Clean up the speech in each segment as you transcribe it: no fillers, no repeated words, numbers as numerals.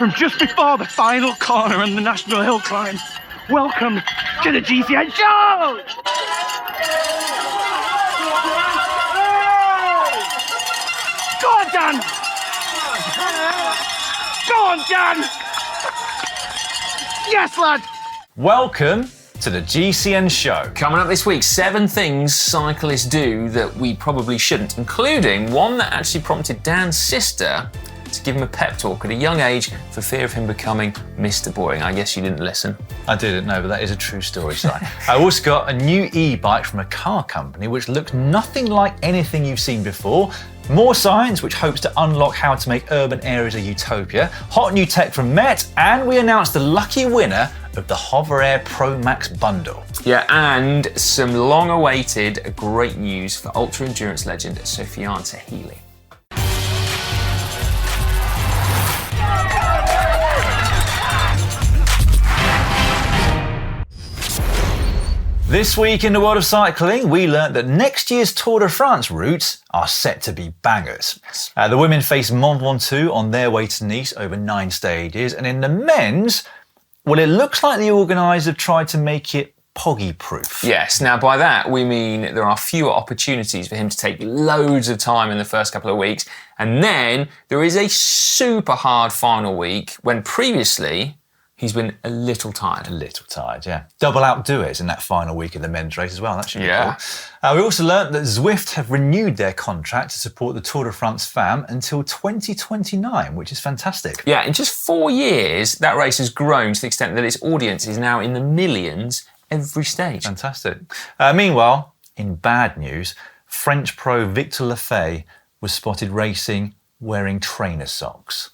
from just before the final corner on the National Hill Climb. Welcome to the GCN Show! Go on, Dan! Go on, Dan! Yes, lad! Welcome to the GCN Show. Coming up this week, 7 things cyclists do that we probably shouldn't, including one that actually prompted Dan's sister to give him a pep talk at a young age for fear of him becoming Mr. Boring. I guess you didn't listen. I didn't know, but that is a true story, Si. I also got a new e-bike from a car company which looks nothing like anything you've seen before. More science, which hopes to unlock how to make urban areas a utopia. Hot new tech from Met, and we announced the lucky winner of the Hover Air Pro Max bundle. Yeah, and some long-awaited great news for ultra-endurance legend Sofiane Saheli. This week in the world of cycling, we learnt that next year's Tour de France routes are set to be bangers. The women face Mont Ventoux on their way to Nice over 9 stages, and in the men's, well, it looks like the organisers have tried to make it Pogacar-proof. Yes, now by that we mean there are fewer opportunities for him to take loads of time in the first couple of weeks, and then there is a super hard final week when previously he's been a little tired. A little tired, yeah. Double outdo it in that final week of the men's race as well. That should be cool. We also learnt that Zwift have renewed their contract to support the Tour de France Femme until 2029, which is fantastic. Yeah, in just 4 years, that race has grown to the extent that its audience is now in the millions every stage. Fantastic. Meanwhile, in bad news, French pro Victor Lafay was spotted racing wearing trainer socks.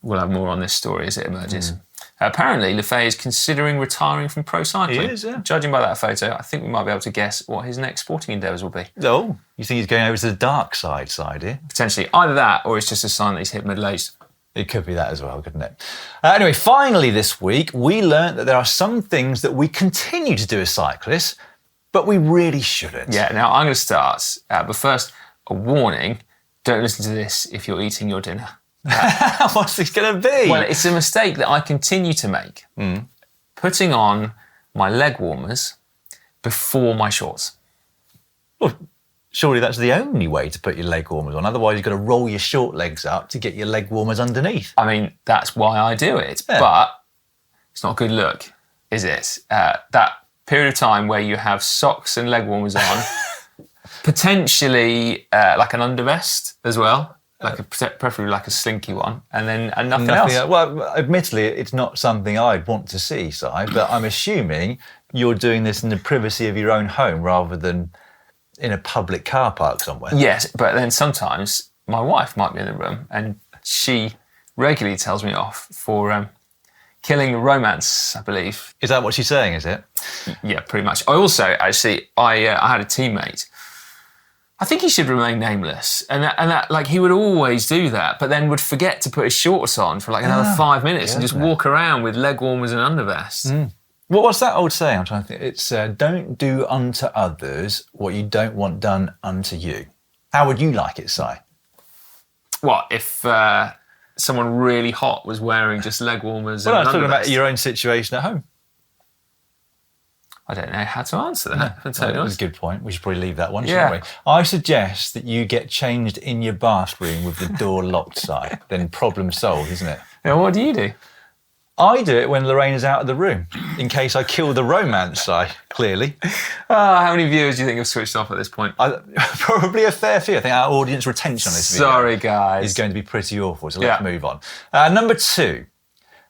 We'll have more on this story as it emerges. Apparently, Lafay is considering retiring from pro cycling. He is, yeah. Judging by that photo, I think we might be able to guess what his next sporting endeavours will be. Oh, you think he's going over to the dark side here? Potentially either that, or it's just a sign that he's hit middle-aged. It could be that as well, couldn't it? Anyway, finally this week, we learnt that there are some things that we continue to do as cyclists, but we really shouldn't. Yeah, now I'm going to start. But first, a warning, don't listen to this if you're eating your dinner. What's this going to be? Well, it's a mistake that I continue to make. Putting on my leg warmers before my shorts. Well, surely that's the only way to put your leg warmers on. Otherwise, you've got to roll your short legs up to get your leg warmers underneath. I mean, that's why I do it. Yeah. But it's not a good look, is it? That period of time where you have socks and leg warmers on, potentially like an undervest as well. Preferably like a slinky one, and nothing else. Well, admittedly, it's not something I'd want to see, Si, but I'm assuming you're doing this in the privacy of your own home rather than in a public car park somewhere. Yes, but then sometimes my wife might be in the room and she regularly tells me off for killing the romance, I believe. Is that what she's saying, is it? Yeah, pretty much. I also, actually, I had a teammate. I think he should remain nameless, and that like he would always do that, but then would forget to put his shorts on for like another 5 minutes and just walk around with leg warmers and undervests. Well, what's that old saying? I'm trying to think. It's don't do unto others what you don't want done unto you. How would you like it, Si? What if someone really hot was wearing just leg warmers? Well, and I'm talking undervests? about your own situation at home. I don't know how to answer that. That's a good point. We should probably leave that one, shouldn't we? I suggest that you get changed in your bathroom with the door locked, Si. Then problem solved, isn't it? Yeah, what do you do? I do it when Lorraine is out of the room, in case I kill the romance, Si, clearly. How many viewers do you think have switched off at this point? Probably a fair few. I think our audience retention on this video Sorry, guys. is going to be pretty awful, so let's move on. Number 2.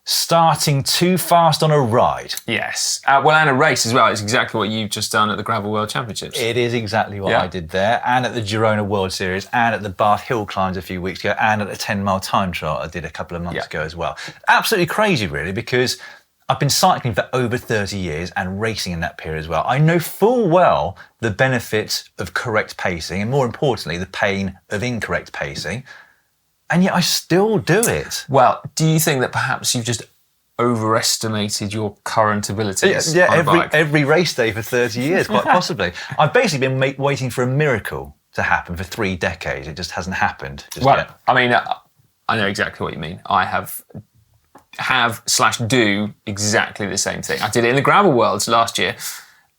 Starting too fast on a ride. Yes. Well, and a race as well. It's exactly what you've just done at the Gravel World Championships. It is exactly what I did there, and at the Girona World Series, and at the Bath Hill Climbs a few weeks ago, and at the 10-mile time trial I did a couple of months ago as well. Absolutely crazy, really, because I've been cycling for over 30 years and racing in that period as well. I know full well the benefits of correct pacing, and more importantly, the pain of incorrect pacing. And yet I still do it. Well, do you think that perhaps you've just overestimated your current abilities? Yeah, every race day for 30 years, quite possibly. I've basically been waiting for a miracle to happen for 3 decades. It just hasn't happened just yet. I mean, I know exactly what you mean. I have/do exactly the same thing. I did it in the Gravel Worlds last year,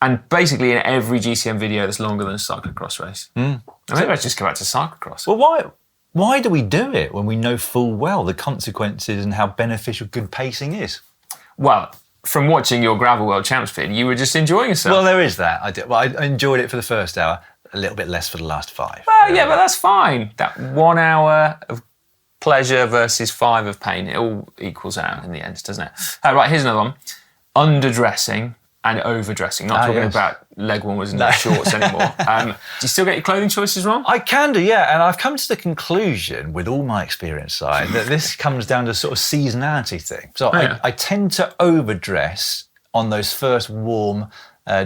and basically in every GCN video that's longer than a cyclocross race. And maybe I just go back to cyclocross. Well, why do we do it when we know full well the consequences and how beneficial good pacing is? Well, from watching your Gravel World Champs vid, you were just enjoying yourself. Well, there is that. I enjoyed it for the first hour, a little bit less for the last 5. Well, yeah, but that's fine. That 1 hour of pleasure versus 5 of pain, it all equals out in the end, doesn't it? Right, here's another one. Underdressing and overdressing. Not talking about leg warmers and no shorts anymore. Do you still get your clothing choices wrong? I can do, yeah. And I've come to the conclusion, with all my experience side, that this comes down to sort of seasonality thing. So I tend to overdress on those first warm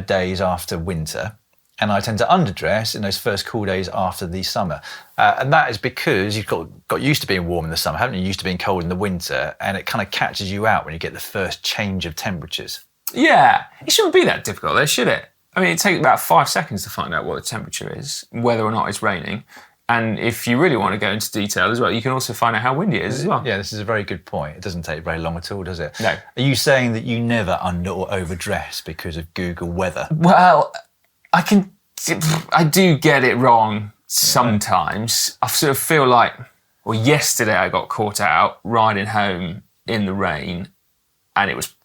days after winter. And I tend to underdress in those first cool days after the summer. And that is because you've got used to being warm in the summer, haven't you? Used to being cold in the winter. And it kind of catches you out when you get the first change of temperatures. Yeah, it shouldn't be that difficult though, should it? I mean, it takes about 5 seconds to find out what the temperature is, whether or not it's raining. And if you really want to go into detail as well, you can also find out how windy it is as well. Yeah, this is a very good point. It doesn't take very long at all, does it? No. Are you saying that you never under or overdress because of Google weather? Well, I do get it wrong sometimes. I sort of feel like, well, yesterday I got caught out riding home in the rain and it was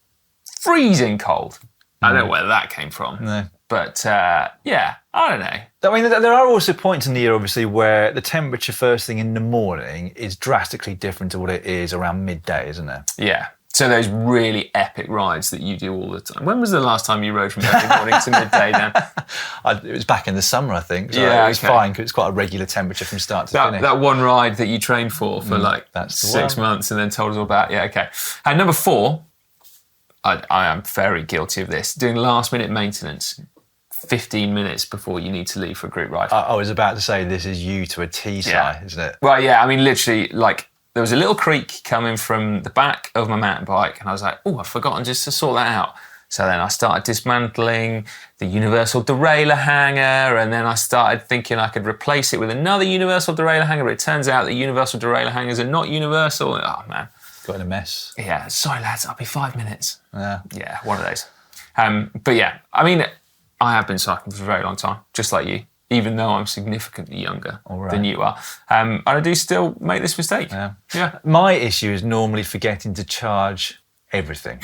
freezing cold. I don't know where that came from. No. But yeah, I don't know. I mean, there are also points in the year, obviously, where the temperature first thing in the morning is drastically different to what it is around midday, isn't it? Yeah. So those really epic rides that you do all the time. When was the last time you rode from early morning to midday then? It was back in the summer, I think. So yeah, it was fine because it's quite a regular temperature from start to finish. That one ride that you trained for like that's 6 months and then told us all about. Yeah, okay. And number 4, I am very guilty of this, doing last minute maintenance 15 minutes before you need to leave for a group ride. I was about to say this is you to a T, isn't it? Well, yeah, I mean, literally, like, there was a little creak coming from the back of my mountain bike, and I was like, oh, I've forgotten just to sort that out. So then I started dismantling the universal derailleur hanger, and then I started thinking I could replace it with another universal derailleur hanger, but it turns out the universal derailleur hangers are not universal. Oh, man. Got in a mess. Yeah, sorry, lads, I'll be 5 minutes. Yeah, one of those. But yeah, I mean, I have been cycling for a very long time, just like you, even though I'm significantly younger than you are. And I do still make this mistake. Yeah. My issue is normally forgetting to charge everything.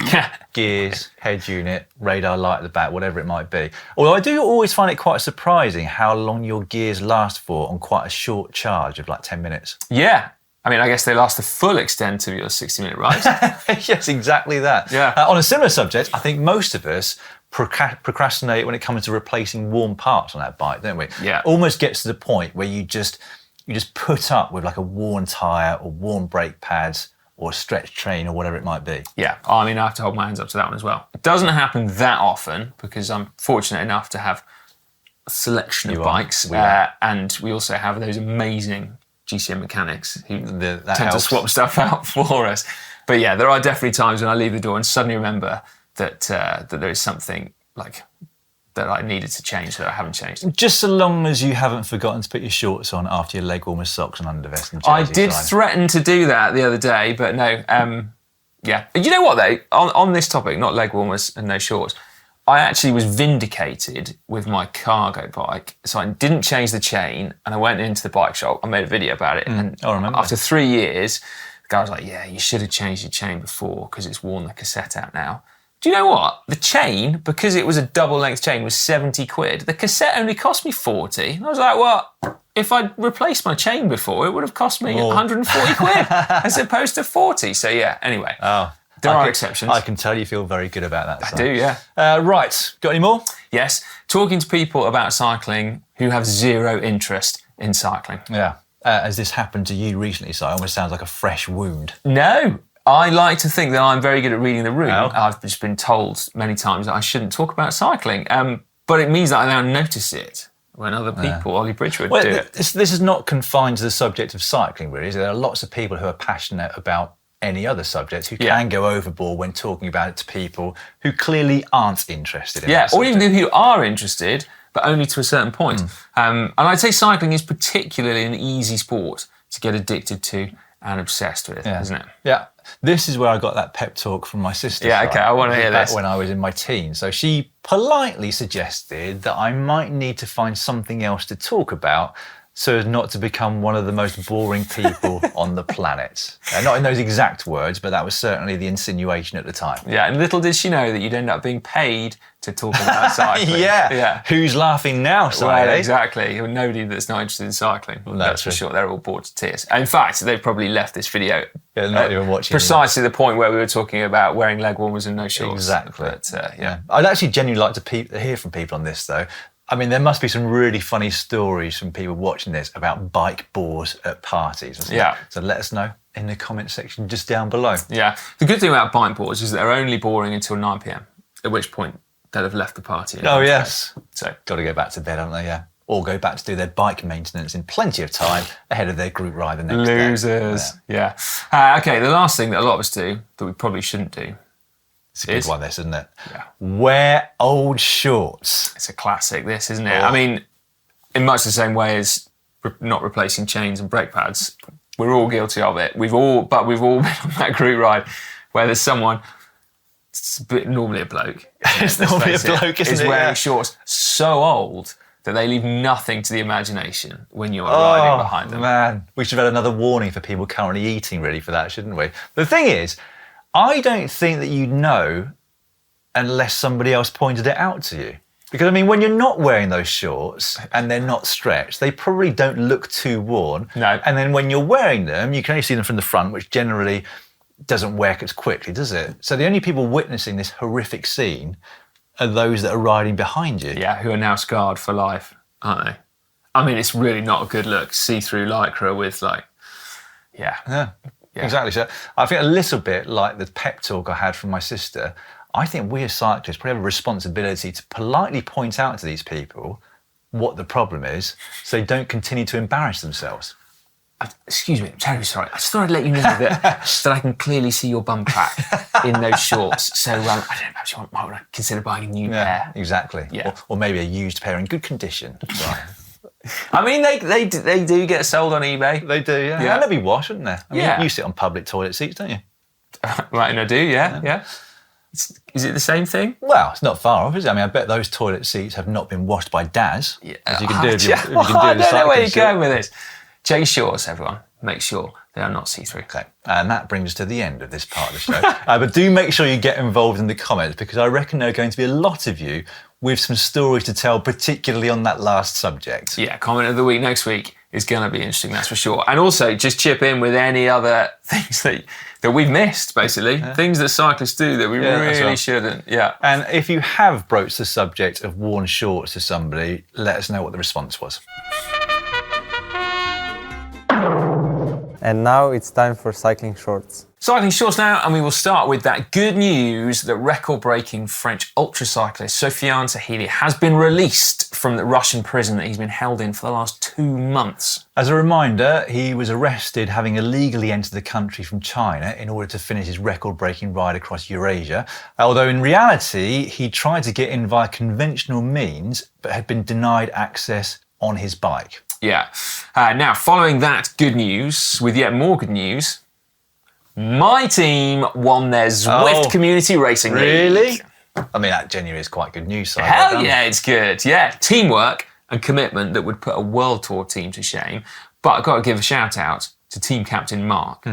Gears, head unit, radar light at the back, whatever it might be. Although I do always find it quite surprising how long your gears last for on quite a short charge of like 10 minutes. Yeah. I mean, I guess they last the full extent of your 60-minute ride. Yes, exactly that. Yeah. On a similar subject, I think most of us procrastinate when it comes to replacing warm parts on that bike, don't we? Yeah. Almost gets to the point where you just put up with like a worn tyre or worn brake pads or a stretched train or whatever it might be. Yeah, I mean, I have to hold my hands up to that one as well. It doesn't happen that often because I'm fortunate enough to have a selection of bikes. And we also have those amazing GCN mechanics who tend to swap stuff out for us. But yeah, there are definitely times when I leave the door and suddenly remember that there is something like that I needed to change that I haven't changed. Just so long as you haven't forgotten to put your shorts on after your leg warmers, socks and undervest and I did threaten to do that the other day, but no. Yeah. You know what though? On this topic, not leg warmers and no shorts, I actually was vindicated with my cargo bike. So I didn't change the chain and I went into the bike shop. I made a video about it. And I remember. After 3 years, the guy was like, yeah, you should have changed your chain before because it's worn the cassette out now. Do you know what? The chain, because it was a double length chain, was 70 quid. The cassette only cost me 40. And I was like, well, if I'd replaced my chain before, it would have cost me 140 quid as opposed to 40. So yeah, anyway. There are exceptions. I can tell you feel very good about that. I do, yeah. Right, got any more? Yes, talking to people about cycling who have zero interest in cycling. Yeah. Has this happened to you recently, Si? It almost sounds like a fresh wound. No. I like to think that I'm very good at reading the room. I've just been told many times that I shouldn't talk about cycling, but it means that I now notice it when other people, Ollie Bridgewood, do it. This is not confined to the subject of cycling, really. There are lots of people who are passionate about any other subject who can go overboard when talking about it to people who clearly aren't interested in that or even people who are interested, but only to a certain point. And I'd say cycling is particularly an easy sport to get addicted to and obsessed with, isn't it? Yeah. This is where I got that pep talk from my sister. Yeah, okay, I want to hear this. When I was in my teens. So she politely suggested that I might need to find something else to talk about so as not to become one of the most boring people on the planet. Not in those exact words, but that was certainly the insinuation at the time. Yeah, and little did she know that you'd end up being paid to talk about cycling. Yeah. Who's laughing now, Saheli? Well, exactly. Nobody that's not interested in cycling. Well, that's for sure. They're all bored to tears. And in fact, they've probably left this video. Yeah, not even watching. Precisely the point where we were talking about wearing leg warmers and no shorts. Exactly. But, yeah. I'd actually genuinely like to hear from people on this, though. I mean, there must be some really funny stories from people watching this about bike bores at parties. Yeah. So let us know in the comment section just down below. Yeah. The good thing about bike bores is that they're only boring until 9 p.m, at which point they'll have left the party. Oh, yes. So got to go back to bed, haven't they? Yeah. Or go back to do their bike maintenance in plenty of time ahead of their group ride the next day. Losers. Yeah. Okay, the last thing that a lot of us do that we probably shouldn't do. It's a good one, this, isn't it? Yeah. Wear old shorts. It's a classic, this, isn't it? I mean, in much the same way as not replacing chains and brake pads, we're all guilty of it. We've all been on that group ride where there's someone, normally a bloke. It's normally a bloke, isn't it? Is wearing shorts so old that they leave nothing to the imagination when you're riding behind them. Man, we should have had another warning for people currently eating ready for that, shouldn't we? The thing is, I don't think that you'd know unless somebody else pointed it out to you. Because, I mean, when you're not wearing those shorts and they're not stretched, they probably don't look too worn. No. And then when you're wearing them, you can only see them from the front, which generally doesn't work as quickly, does it? So the only people witnessing this horrific scene are those that are riding behind you. Yeah, who are now scarred for life, aren't they? I mean, it's really not a good look. See-through lycra with Yeah, exactly. So I think a little bit like the pep talk I had from my sister, I think we as cyclists probably have a responsibility to politely point out to these people what the problem is so they don't continue to embarrass themselves. Excuse me, I'm terribly sorry. I just thought I'd let you know that I can clearly see your bum crack in those shorts. So I don't know, perhaps you might want to consider buying a new pair. Exactly. Yeah. Or maybe a used pair in good condition. Right. I mean, they do get sold on eBay. They do, yeah. And they'll be washed, wouldn't they? I mean, you sit on public toilet seats, don't you? Right, and I do, yeah. Is it the same thing? Well, it's not far off, is it? I mean, I bet those toilet seats have not been washed by Daz. Yeah. As you can do if you can do I don't know where you're seat. going with this. Check your shorts, everyone. Make sure they are not see-through. Okay, and that brings us to the end of this part of the show. But do make sure you get involved in the comments because I reckon there are going to be a lot of you with some stories to tell, particularly on that last subject. Yeah, comment of the week next week is going to be interesting, that's for sure. And also, just chip in with any other things that we've missed, basically. Things that cyclists do that we really shouldn't. Yeah. And if you have broached the subject of worn shorts to somebody, let us know what the response was. And now it's time for cycling shorts. Cycling shorts now, and we will start with that good news that record-breaking French ultra-cyclist Sofiane Saheli has been released from the Russian prison that he's been held in for the last 2 months. As a reminder, he was arrested having illegally entered the country from China in order to finish his record-breaking ride across Eurasia, although in reality, he tried to get in via conventional means, but had been denied access on his bike. Yeah. Now, following that good news, with yet more good news, my team won their Zwift Community Racing League. Really? I mean, that genuinely is quite good news. Hell yeah, it's good. Yeah, teamwork and commitment that would put a World Tour team to shame. But I've got to give a shout out to team captain Mark.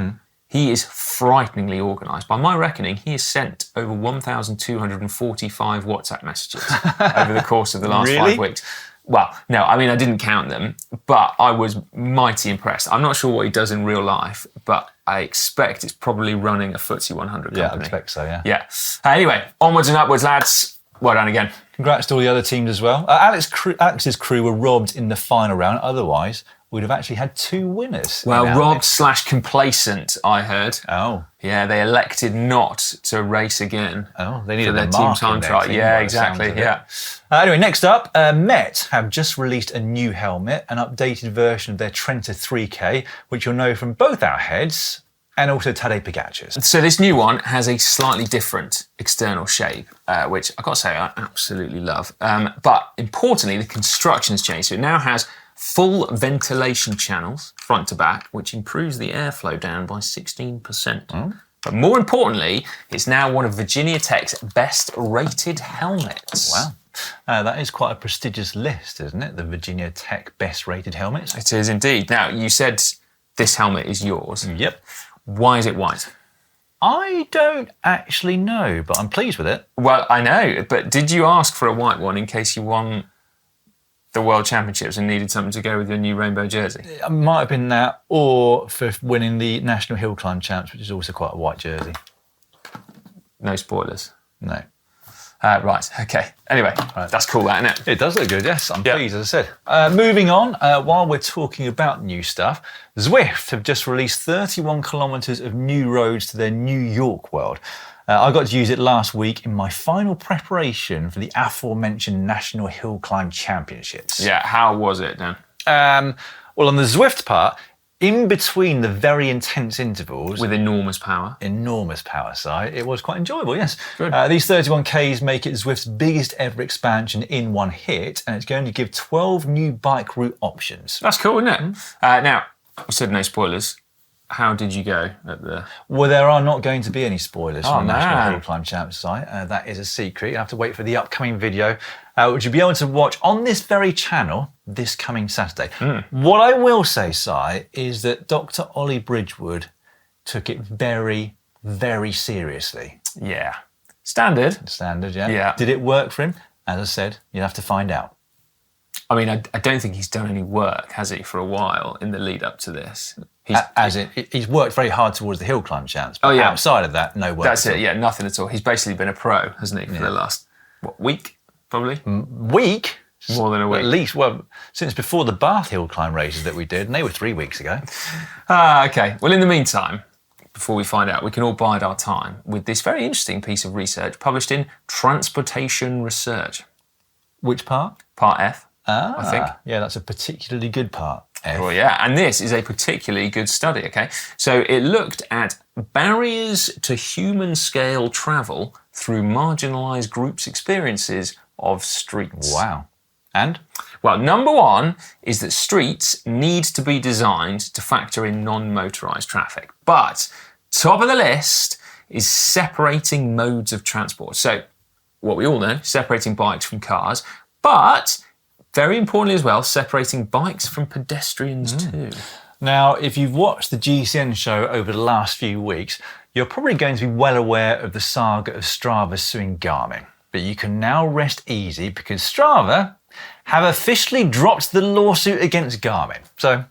He is frighteningly organised. By my reckoning, he has sent over 1,245 WhatsApp messages over the course of the last 5 weeks. Well, no, I mean, I didn't count them, but I was mighty impressed. I'm not sure what he does in real life, but I expect it's probably running a FTSE 100 company. Yeah, I expect so, yeah. Yeah. Anyway, onwards and upwards, lads. Well done again. Congrats to all the other teams as well. Alex's crew were robbed in the final round. Otherwise, we'd have actually had 2 winners. Well, robbed/complacent, I heard. Oh. Yeah, they elected not to race again. Oh, they needed their team time trial. Yeah, exactly. Yeah. Anyway, next up, Met have just released a new helmet, an updated version of their Trenta 3K, which you'll know from both our heads, and also Tadej Pogacar's. So this new one has a slightly different external shape, which I've got to say I absolutely love. But importantly, the construction's changed. So it now has full ventilation channels, front to back, which improves the airflow down by 16%. But more importantly, it's now one of Virginia Tech's best rated helmets. Wow. That is quite a prestigious list, isn't it? The Virginia Tech best rated helmets. It is indeed. Now, you said this helmet is yours. Yep. Why is it white? I don't actually know, but I'm pleased with it. Well, I know, but did you ask for a white one in case you won the World Championships and needed something to go with your new rainbow jersey? It might have been that, or for winning the National Hill Climb Champs, which is also quite a white jersey. No spoilers. No. Right, okay. Anyway, that's cool, that, isn't it? It does look good, yes. I'm pleased, as I said. Moving on, while we're talking about new stuff, Zwift have just released 31 kilometres of new roads to their New York World. I got to use it last week in my final preparation for the aforementioned National Hill Climb Championships. Yeah, how was it, Dan? Well, on the Zwift part, in between the very intense intervals, With enormous power. Side, it was quite enjoyable, yes. Good. These 31Ks make it Zwift's biggest ever expansion in one hit, and it's going to give 12 new bike route options. That's cool, isn't it? Now, I said no spoilers. How did you go at the... Well, there are not going to be any spoilers from the National man. Hill Climb Champs site. That is a secret. You'll have to wait for the upcoming video, which you'll be able to watch on this very channel this coming Saturday. What I will say, Si, is that Dr. Ollie Bridgewood took it very, very seriously. Yeah. Standard. Standard, yeah? Yeah. Did it work for him? As I said, you'll have to find out. I mean, I don't think he's done any work, has he, for a while in the lead up to this? He's worked very hard towards the Hill Climb Champs, but outside of that, no work. That's it, yeah, nothing at all. He's basically been a pro, hasn't he, for the last, week, probably? Week? More than a week. At least, well, since before the Bath Hill Climb races that we did, and they were 3 weeks ago. Okay. Well, in the meantime, before we find out, we can all bide our time with this very interesting piece of research published in Transportation Research. Which part? Part F, I think. Yeah, that's a particularly good part. F. Well, yeah, and this is a particularly good study, okay? So it looked at barriers to human scale travel through marginalised groups' experiences of streets. Wow. And? Well, number one is that streets need to be designed to factor in non-motorised traffic. But top of the list is separating modes of transport. So what we all know, separating bikes from cars, but very importantly as well, separating bikes from pedestrians too. Now, if you've watched the GCN show over the last few weeks, you're probably going to be well aware of the saga of Strava suing Garmin. But you can now rest easy because Strava have officially dropped the lawsuit against Garmin. So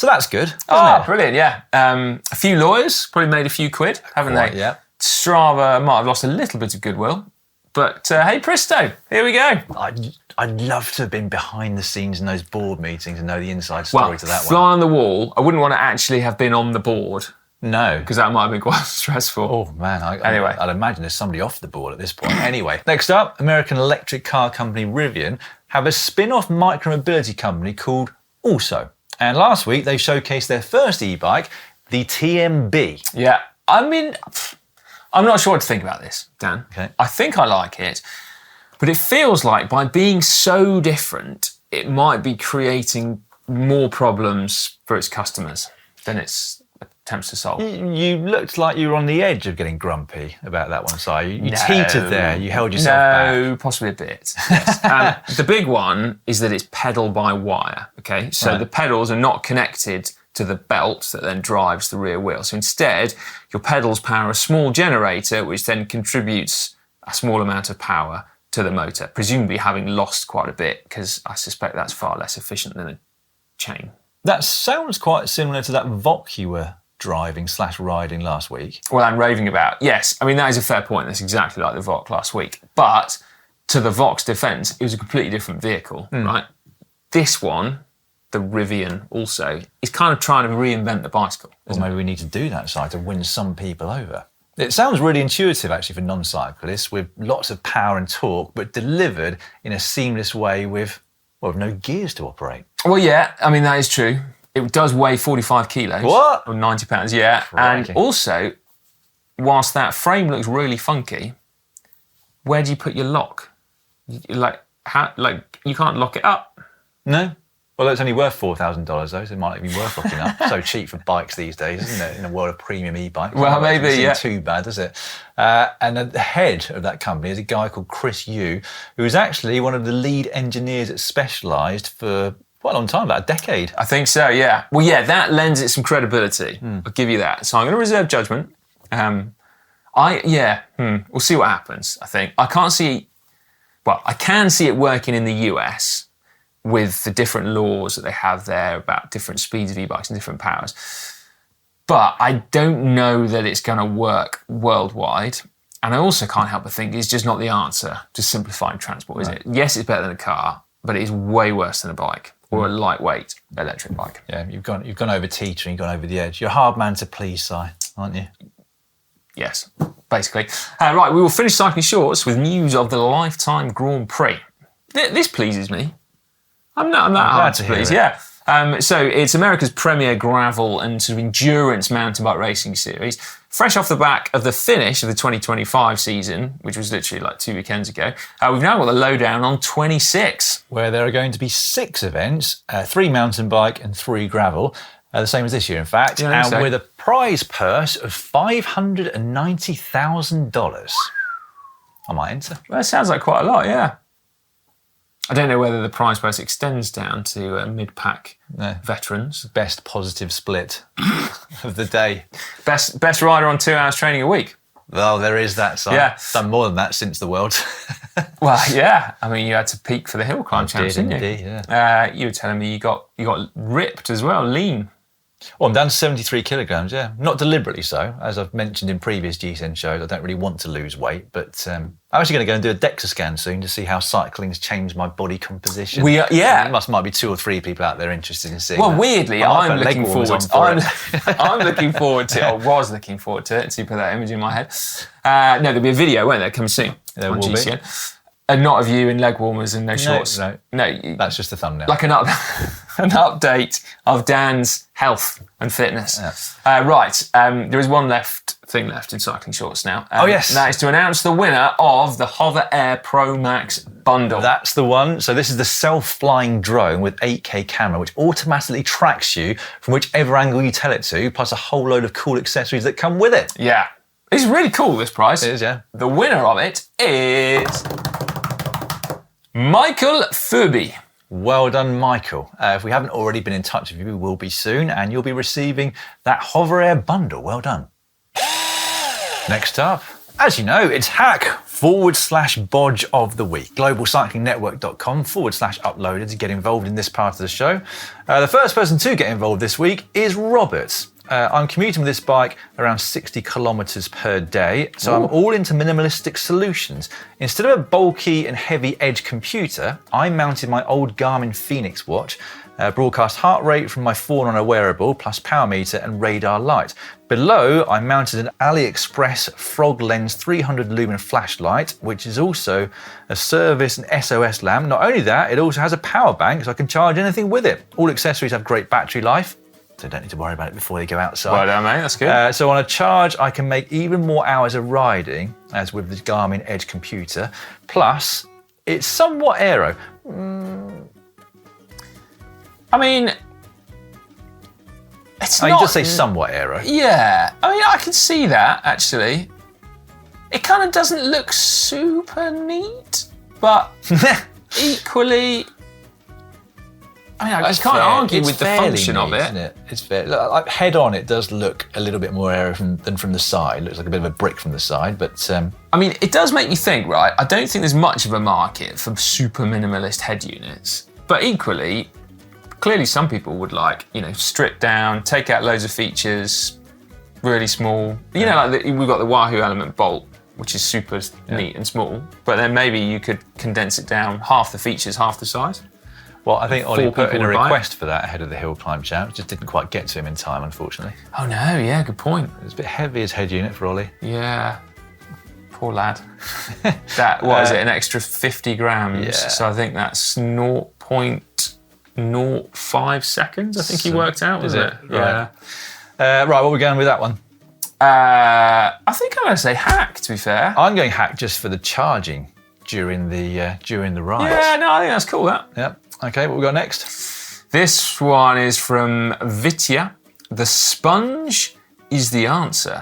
that's good, isn't it? Brilliant, yeah. A few lawyers probably made a few quid, haven't they? Yeah. Strava might have lost a little bit of goodwill, but hey presto, here we go. I'd love to have been behind the scenes in those board meetings and know the inside story to that one. Fly on the wall. I wouldn't want to actually have been on the board. No. Because that might have been quite stressful. Oh, man. Anyway. I'd imagine there's somebody off the board at this point. Anyway, next up, American electric car company Rivian have a spin-off micromobility company called Also. And last week, they showcased their first e-bike, the TMB. Yeah. I mean, I'm not sure what to think about this, Dan. Okay. I think I like it, but it feels like by being so different, it might be creating more problems for its customers than its attempts to solve. You looked like you were on the edge of getting grumpy about that one, Si. You teetered there. You held yourself back. No, possibly a bit. Yes. The big one is that it's pedal by wire. Okay, so the pedals are not connected to the belt that then drives the rear wheel. So instead, your pedals power a small generator, which then contributes a small amount of power to the motor, presumably having lost quite a bit, because I suspect that's far less efficient than a chain. That sounds quite similar to that Vox you were driving/riding last week. Well, I'm raving about. Yes, I mean, that is a fair point. That's exactly like the Vox last week. But to the Vox defence, it was a completely different vehicle, right? This one, the Rivian also, is kind of trying to reinvent the bicycle. Or maybe we need to do that, Si, to win some people over. It sounds really intuitive, actually, for non-cyclists, with lots of power and torque, but delivered in a seamless way with no gears to operate. Well, yeah, I mean, that is true. It does weigh 45 kilos. What? Or 90 pounds, yeah. Crikey. And also, whilst that frame looks really funky, where do you put your lock? You can't lock it up. No. Well, it's only worth $4,000 though, so it might not even be worth looking up. So cheap for bikes these days, isn't it? In a world of premium e-bikes. Well, maybe, yeah. Too bad, does it? And at the head of that company is a guy called Chris Yu, who is actually one of the lead engineers at Specialized for quite a long time, about a decade. I think so, yeah. Well, yeah, that lends it some credibility. I'll give you that. So I'm going to reserve judgment. We'll see what happens, I think. I can see it working in the US with the different laws that they have there about different speeds of e-bikes and different powers. But I don't know that it's going to work worldwide. And I also can't help but think it's just not the answer to simplifying transport, is it? Yes, it's better than a car, but it is way worse than a bike or a lightweight electric bike. Yeah, you've gone over teetering, you've gone over the edge. You're a hard man to please, Si, aren't you? Yes, basically. Right, we will finish Cycling Shorts with news of the Lifetime Grand Prix. This pleases me. I'm not hard to please, yeah. So it's America's premier gravel and sort of endurance mountain bike racing series. Fresh off the back of the finish of the 2025 season, which was literally like 2 weekends ago, we've now got the lowdown on 26. Where there are going to be 6 events, 3 mountain bike and 3 gravel. The same as this year, in fact, and with a prize purse of $590,000. I might enter. Well, that sounds like quite a lot, yeah. I don't know whether the prize purse extends down to mid-pack veterans. Best positive split of the day. Best rider on 2 hours training a week. Well, there is that side. Yeah. Done more than that since the world. Well, yeah. I mean, you had to peak for the hill climb champs, didn't you? Indeed, yeah. You were telling me you got ripped as well, lean. Well, I'm down to 73 kilograms, yeah. Not deliberately so. As I've mentioned in previous GCN shows, I don't really want to lose weight, but I'm actually going to go and do a DEXA scan soon to see how cycling's changed my body composition. Yeah. There might be 2 or 3 people out there interested in seeing Well, that. weirdly, I'm looking forward to it. I'm looking forward to it, or was looking forward to it, until you put that image in my head. No, there'll be a video, won't there, coming soon There on will GCN. be. And not of you in leg warmers and no shorts. No, No, that's just the thumbnail. like an update of Dan's health and fitness. Yeah. There is one thing left in Cycling Shorts now. Oh, yes. And that is to announce the winner of the Hover Air Pro Max bundle. That's the one. So this is the self-flying drone with 8K camera, which automatically tracks you from whichever angle you tell it to, plus a whole load of cool accessories that come with it. Yeah. It's really cool, this prize. It is, yeah. The winner of it is Michael Furby. Well done, Michael. If we haven't already been in touch with you, we will be soon, and you'll be receiving that Hover Air bundle. Well done. Next up, as you know, it's hack/Bodge of the week. globalcyclingnetwork.com/uploaded to get involved in this part of the show. The first person to get involved this week is Robert. I'm commuting with this bike around 60 kilometers per day, so I'm all into minimalistic solutions. Instead of a bulky and heavy edge computer, I mounted my old Garmin Fenix watch, broadcast heart rate from my phone on a wearable, plus power meter and radar light. Below, I mounted an AliExpress Frog Lens 300 lumen flashlight, which is also a service and SOS lamp. Not only that, it also has a power bank, so I can charge anything with it. All accessories have great battery life, so don't need to worry about it before they go outside. Well done, mate. That's good. So on a charge, I can make even more hours of riding, as with the Garmin Edge computer. Plus, it's somewhat aero. I mean, it's not... You just say somewhat aero. Yeah. I mean, I can see that, actually. It kind of doesn't look super neat, but equally... I mean, I just can't argue with the function of it. Isn't it? It's fair. Like, head on, it does look a little bit more aero than from the side. It looks like a bit of a brick from the side, but... I mean, it does make you think, right? I don't think there's much of a market for super minimalist head units, but equally, clearly some people would like, strip down, take out loads of features, really small. We've got the Wahoo Element Bolt, which is super neat and small, but then maybe you could condense it down, half the features, half the size. Well, I think Ollie put in a request for that ahead of the Hill Climb Champ. Just didn't quite get to him in time, unfortunately. Oh no, yeah, good point. It was a bit heavy as head unit for Ollie. Yeah, poor lad. What is it, an extra 50 grams? Yeah. So I think that's 0.05 seconds, I think he worked out, was it? Right. Yeah. Right, what are we going with that one? I think I'm going to say hack, to be fair. I'm going hack just for the charging during the ride. Yeah, no, I think that's cool, that. Yep. Okay, what we got next? This one is from Vitya. The sponge is the answer.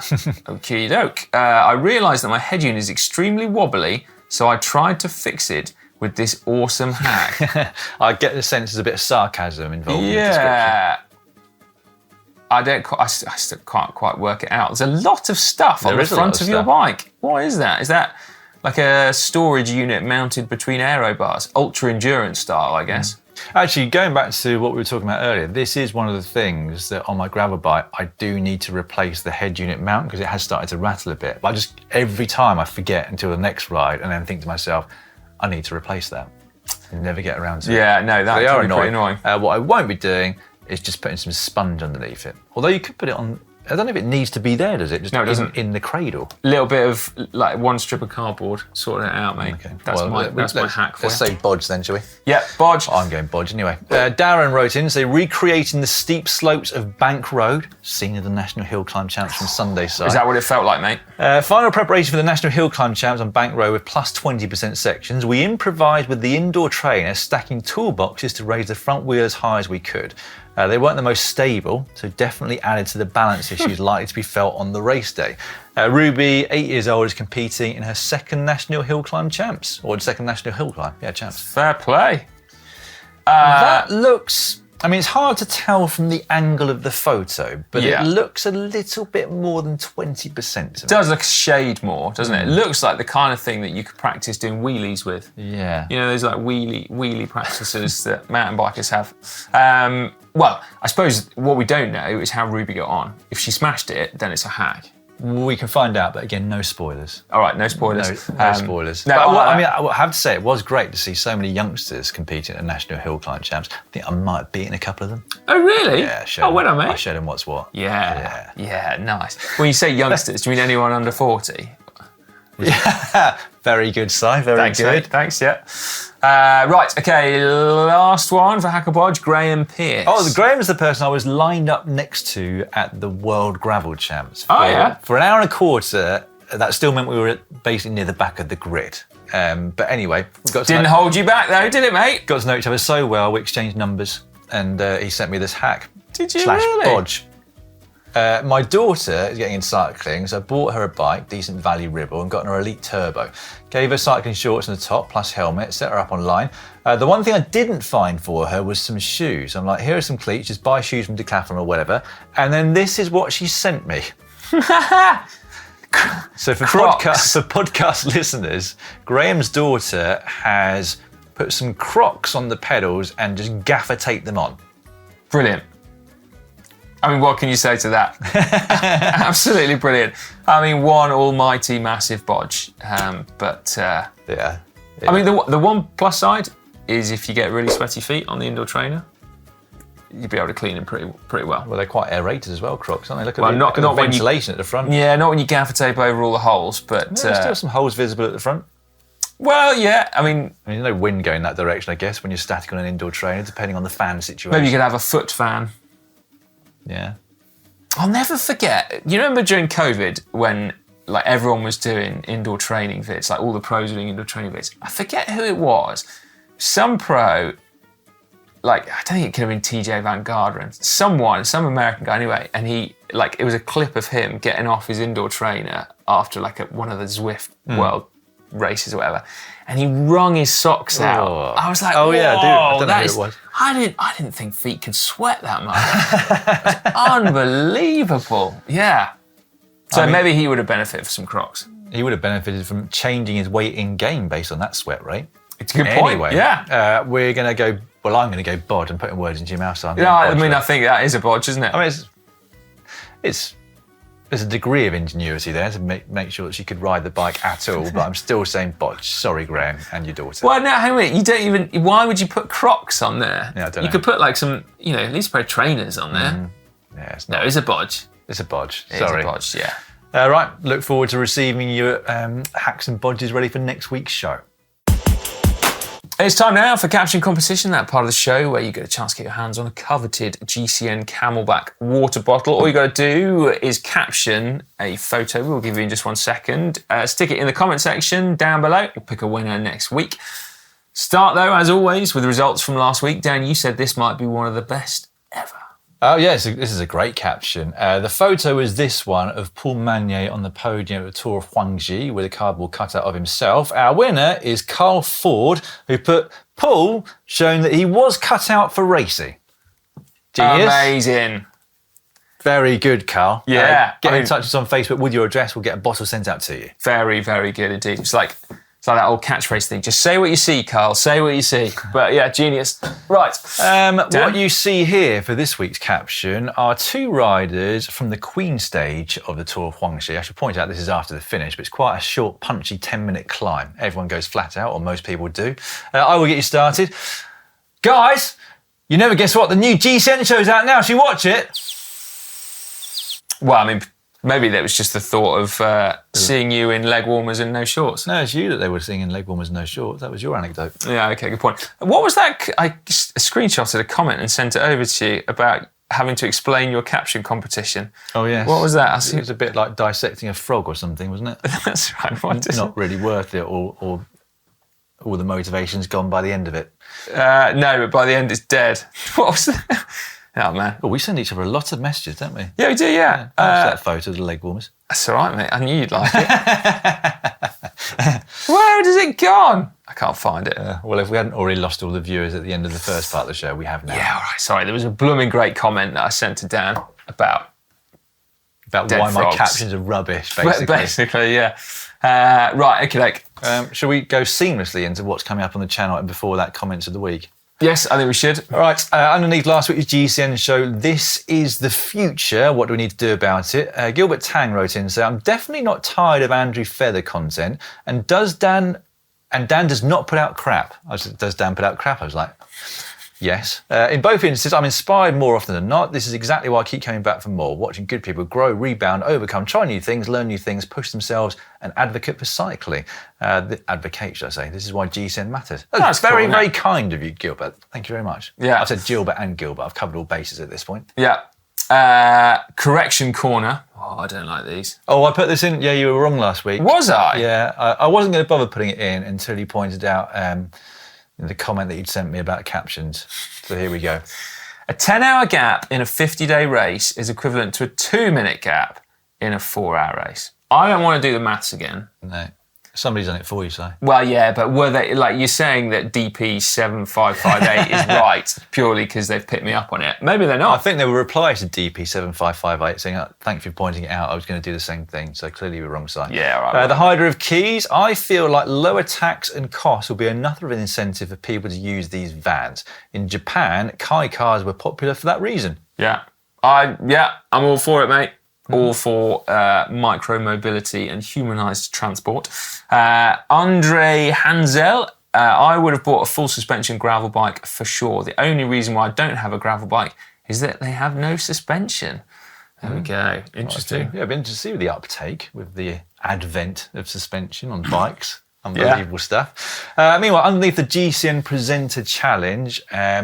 Okie doke. I realised that my head unit is extremely wobbly, so I tried to fix it with this awesome hack. I get the sense there's a bit of sarcasm involved in the description. I still can't quite work it out. There's a lot of stuff on the front of your bike. What is that? Is that like a storage unit mounted between aero bars? Ultra endurance style, I guess. Actually, going back to what we were talking about earlier, this is one of the things that on my gravel bike, I do need to replace the head unit mount because it has started to rattle a bit. But every time I forget until the next ride and then think to myself, I need to replace that. And never get around to it. Yeah, no, that can be pretty annoying. What I won't be doing is just putting some sponge underneath it. Although you could put it on, I don't know if it needs to be there, does it? Just no, it doesn't. In the cradle. A little bit of like one strip of cardboard, sorting it out, mate. Okay. That's my hack for you. Let's say Bodge then, shall we? Yeah, Bodge. I'm going Bodge anyway. Darren wrote in, say recreating the steep slopes of Bank Road, scene of the National Hill Climb Champs from Sunday side. Is that what it felt like, mate? Final preparation for the National Hill Climb Champs on Bank Road with plus 20% sections. We improvised with the indoor trainer, stacking toolboxes to raise the front wheel as high as we could. They weren't the most stable, so definitely added to the balance issues likely to be felt on the race day. Ruby, 8 years old, is competing in her second National Hill Climb Champs, or second National Hill Climb, Champs. Fair play. That looks, I mean, it's hard to tell from the angle of the photo, but it looks a little bit more than 20%. It does look a shade more, doesn't it? It looks like the kind of thing that you could practice doing wheelies with. Yeah. You know, those like wheelie practices that mountain bikers have. Well, I suppose what we don't know is how Ruby got on. If she smashed it, then it's a hack. We can find out, but again, no spoilers. All right, no spoilers. No spoilers. No, I have to say, it was great to see so many youngsters competing at National Hill Climb Champs. I think I might have beaten a couple of them. Oh, really? Yeah, well done, mate. I showed them what's what. Yeah, nice. When you say youngsters, do you mean anyone under 40? Yeah, very good, Si. Very good. Mate. Thanks, yeah. Right, okay, last one for Hacker Bodge, Graham Pearce. Oh, Graham's the person I was lined up next to at the World Gravel Champs. For an hour and a quarter, that still meant we were basically near the back of the grid. But anyway, we got to Didn't hold you back though, did it, mate? Got to know each other so well, we exchanged numbers, and he sent me this hack. Did you / really? Bodge. My daughter is getting into cycling, so I bought her a bike, decent value Ribble, and got her Elite Turbo. Gave her cycling shorts on the top, plus helmet, set her up online. The one thing I didn't find for her was some shoes. I'm like, here are some cleats, just buy shoes from Decathlon or whatever. And then this is what she sent me. So for podcast listeners, Graham's daughter has put some Crocs on the pedals and just gaffer taped them on. Brilliant. I mean, what can you say to that? Absolutely brilliant. I mean, one almighty massive bodge. Yeah. I mean, the one plus side is if you get really sweaty feet on the indoor trainer, you'll be able to clean them pretty well. Well, they're quite aerated as well, Crocs, aren't they? Look at not the when ventilation at the front. Yeah, not when you gaffer tape over all the holes, but... There's still some holes visible at the front. Well, yeah, I mean... There's no wind going that direction, I guess, when you're static on an indoor trainer, depending on the fan situation. Maybe you could have a foot fan. Yeah. I'll never forget. You remember during COVID when like everyone was doing indoor training vids, like all the pros were doing indoor training vids? I forget who it was. Some pro, like I don't think it could have been TJ Van Garderen, some American guy anyway, and he like it was a clip of him getting off his indoor trainer after like one of the Zwift World races or whatever, and he wrung his socks out. I was like, oh yeah, I don't know who it was. I didn't think feet could sweat that much. It's unbelievable. Yeah. So maybe he would have benefited from some Crocs. He would have benefited from changing his weight in game based on that sweat rate. It's a good point. Anyway, yeah. We're going to go. Well, I'm going to go Bodge and putting words into your mouth. So I think that is a bodge, isn't it? I mean, there's a degree of ingenuity there to make sure that she could ride the bike at all, but I'm still saying Bodge. Sorry, Graham, and your daughter. Well, no, hang on a minute. You don't even... Why would you put Crocs on there? Yeah, I don't know. You could put like some, at least a pair of trainers on there. Yeah, it's not. No, it's a Bodge. It's a Bodge. Sorry. It's a Bodge, yeah. Right, look forward to receiving your hacks and bodges ready for next week's show. It's time now for Caption Competition, that part of the show where you get a chance to get your hands on a coveted GCN Camelback water bottle. All you got to do is caption a photo. We'll give you in just 1 second. Stick it in the comment section down below. We'll pick a winner next week. Start, though, as always, with the results from last week. Dan, you said this might be one of the best ever. Oh, yes, this is a great caption. The photo is this one of Paul Magnier on the podium at the Tour of Huangji with a cardboard cutout of himself. Our winner is Carl Ford, who put Paul showing that he was cut out for racing. Genius. Amazing. Very good, Carl. Yeah. Get in touch with us on Facebook with your address. We'll get a bottle sent out to you. Very, very good indeed. It's like that old catchphrase thing. Just say what you see, Carl. Say what you see. But yeah, genius. Right. What you see here for this week's caption are two riders from the Queen stage of the Tour of Huangji. I should point out this is after the finish, but it's quite a short, punchy 10-minute climb. Everyone goes flat out, or most people do. I will get you started. Guys, you never guess what? The new GCN Show is out now. Should you watch it? Well, I mean, maybe that was just the thought of seeing you in leg warmers and no shorts. No, it's you that they were seeing in leg warmers and no shorts. That was your anecdote. Yeah, okay, good point. What was that? I screenshotted a comment and sent it over to you about having to explain your caption competition. Oh, yes. What was that? It was a bit like dissecting a frog or something, wasn't it? That's right. Not really worth it, or all the motivation's gone by the end of it. No, but by the end it's dead. What was that? Oh, man. Well, we send each other a lot of messages, don't we? Yeah, we do, yeah. That photo of the leg warmers. That's all right, mate. I knew you'd like it. Where has it gone? I can't find it. Well, if we hadn't already lost all the viewers at the end of the first part of the show, we have now. Yeah, all right. Sorry, there was a blooming great comment that I sent to Dan about why frogs. My captions are rubbish, basically. Basically, yeah. Right, okay. Shall we go seamlessly into what's coming up on the channel and before that, comments of the week? Yes, I think we should. All right, underneath last week's GCN show, this is the future. What do we need to do about it? Gilbert Tang wrote in, saying, I'm definitely not tired of Andrew Feather content. And Dan does not put out crap. I said, does Dan put out crap? I was like, yes. In both instances, I'm inspired more often than not. This is exactly why I keep coming back for more. Watching good people grow, rebound, overcome, try new things, learn new things, push themselves, and advocate for cycling. Advocate, should I say. This is why GCN matters. That's very, cool, very kind of you, Gilbert. Thank you very much. Yeah. I've said Gilbert and Gilbert. I've covered all bases at this point. Yeah. Correction corner. Oh, I don't like these. Oh, I put this in. Yeah, you were wrong last week. Was I? Yeah. I wasn't going to bother putting it in until you pointed out the comment that you'd sent me about captions. So here we go. A 10-hour gap in a 50-day race is equivalent to a 2-minute gap in a 4-hour race. I don't want to do the maths again. No. Somebody's done it for you, Si. Well, yeah, but were they, like, you're saying that DP7558 is right purely because they've picked me up on it. Maybe they're not. I think they were reply to DP7558 saying, thank you for pointing it out. I was going to do the same thing. So clearly you were wrong, Si. Yeah, all right. The Hider of Keys. I feel like lower tax and costs will be another incentive for people to use these vans. In Japan, Kai cars were popular for that reason. Yeah. I'm all for it, mate. All for micro-mobility and humanised transport. Andre Hansel, I would have bought a full suspension gravel bike for sure. The only reason why I don't have a gravel bike is that they have no suspension. There we go. Interesting. Yeah, I've been to see the uptake with the advent of suspension on bikes. Unbelievable stuff. Meanwhile, underneath the GCN Presenter Challenge,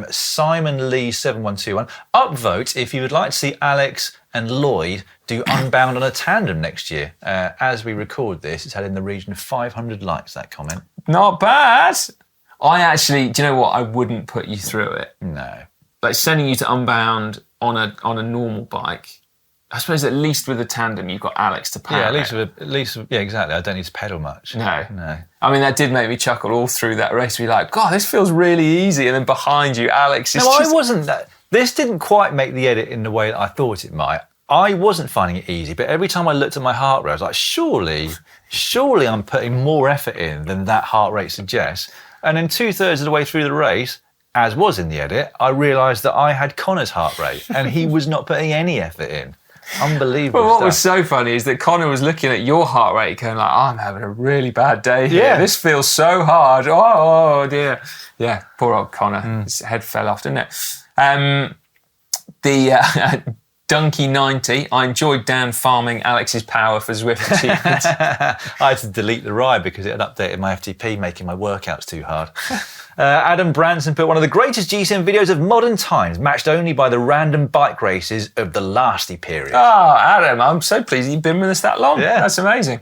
Simon Lee 7121, upvote if you would like to see Alex and Lloyd do Unbound on a tandem next year. As we record this, it's had in the region of 500 likes, that comment. Not bad. I actually, do you know what? I wouldn't put you through it. No. Like sending you to Unbound on a normal bike. I suppose at least with a tandem, you've got Alex to power. Yeah, yeah, exactly. I don't need to pedal much. No. No. I mean, that did make me chuckle all through that race. Be like, God, this feels really easy. And then behind you, Alex is I wasn't that. This didn't quite make the edit in the way that I thought it might. I wasn't finding it easy, but every time I looked at my heart rate, I was like, surely I'm putting more effort in than that heart rate suggests. And then 2/3 of the way through the race, as was in the edit, I realised that I had Connor's heart rate and he was not putting any effort in. Unbelievable Well, what stuff. was so funny is that Connor was looking at your heart rate going like, I'm having a really bad day here. Yeah. This feels so hard. Oh dear. Yeah, poor old Connor. His head fell off, didn't it? Donkey 90, I enjoyed Dan farming Alex's power for Zwift achievements. I had to delete the ride because it had updated my FTP, making my workouts too hard. Adam Branson put one of the greatest GCN videos of modern times, matched only by the random bike races of the Lasty period. Oh, Adam, I'm so pleased you've been with us that long. Yeah. That's amazing.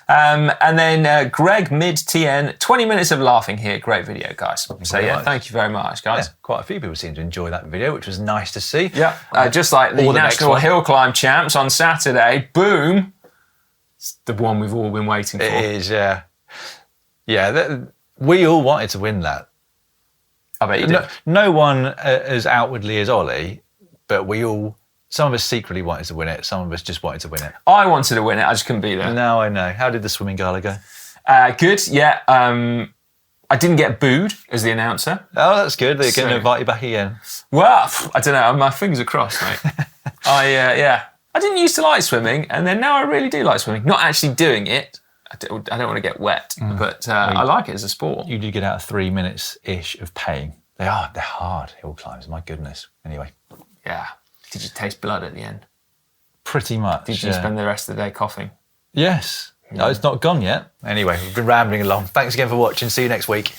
And then Greg Mid-TN, 20 minutes of laughing here. Great video, guys. So yeah, thank you very much, guys. Yeah, quite a few people seem to enjoy that video, which was nice to see. Yeah, just like the National Hill Climb Champs on Saturday. Boom. It's the one we've all been waiting for. It is, yeah. Yeah, we all wanted to win that. I bet you did. No one as outwardly as Ollie, but some of us secretly wanted to win it. Some of us just wanted to win it. I wanted to win it. I just couldn't be there. No, I know. How did the swimming gala go? Good, yeah. I didn't get booed as the announcer. Oh, that's good. They're going to invite you back again. Well, I don't know. My fingers are crossed, mate. I didn't used to like swimming, and then now I really do like swimming. Not actually doing it. I don't want to get wet, but I like it as a sport. You did get out of 3 minutes-ish of paying. They're hard hill climbs, my goodness. Anyway. Yeah. Did you taste blood at the end? Pretty much. Did you spend the rest of the day coughing? Yes. No, it's not gone yet. Anyway, we've been rambling along. Thanks again for watching. See you next week.